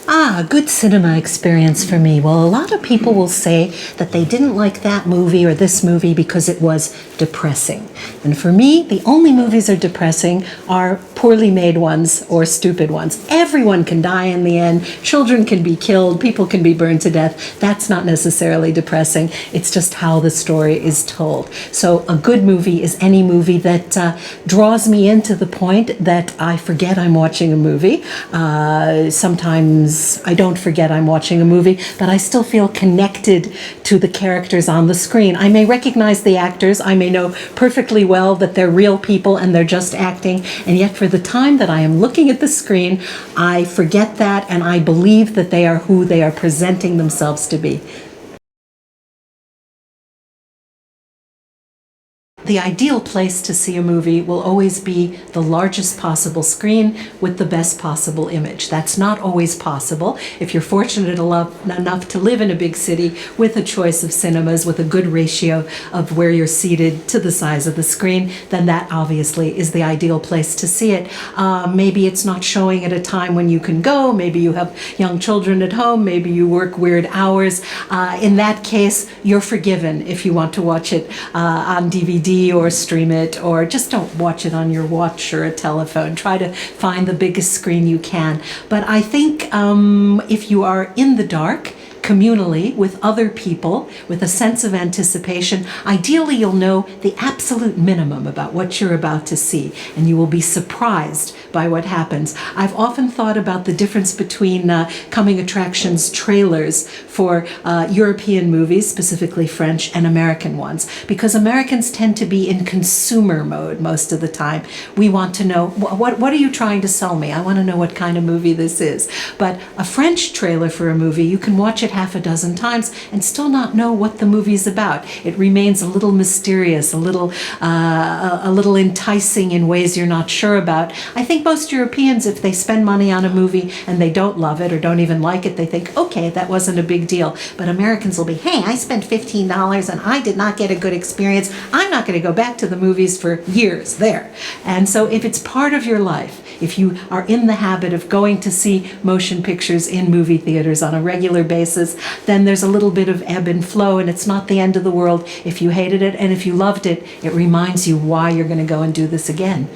A good cinema experience for me. Well, a lot of people will say that they didn't like that movie or this movie because it was depressing. And for me, the only movies that are depressing are poorly made ones or stupid ones. Everyone can die in the end. Children can be killed. People can be burned to death. That's not necessarily depressing. It's just how the story is told. So a good movie is any movie that draws me in to the point that I forget I'm watching a movie. Sometimes I don't forget I'm watching a movie, but I still feel connected to the characters on the screen. I may recognize the actors. I may know perfectly well that they're real people and they're just acting, and yet for the time that I am looking at the screen, I forget that and I believe that they are who they are presenting themselves to be. The ideal place to see a movie will always be the largest possible screen with the best possible image. That's not always possible. If you're fortunate enough to live in a big city with a choice of cinemas with a good ratio of where you're seated to the size of the screen, then that obviously is the ideal place to see it. Maybe it's not showing at a time when you can go. Maybe you have young children at home. Maybe you work weird hours. In that case, you're forgiven if you want to watch it on DVD or stream it, or just don't watch it on your watch or a telephone. Try to find the biggest screen you can. But I think if you are in the dark, communally with other people with a sense of anticipation, ideally you'll know the absolute minimum about what you're about to see, and you will be surprised by what happens. I've often thought about the difference between coming attractions trailers for European movies, specifically French, and American ones, because Americans tend to be in consumer mode most of the time. We want to know, what are you trying to sell me? I want to know what kind of movie this is. But a French trailer for a movie, you can watch it half a dozen times and still not know what the movie's about. It remains a little mysterious, a little enticing in ways you're not sure about. I think most Europeans, if they spend money on a movie and they don't love it or don't even like it, they think, okay, that wasn't a big deal. But Americans will be, hey, I spent $15 and I did not get a good experience. I'm not going to go back to the movies for years there. And so if it's part of your life, if you are in the habit of going to see motion pictures in movie theaters on a regular basis, then there's a little bit of ebb and flow, and it's not the end of the world if you hated it, and if you loved it, it reminds you why you're going to go and do this again.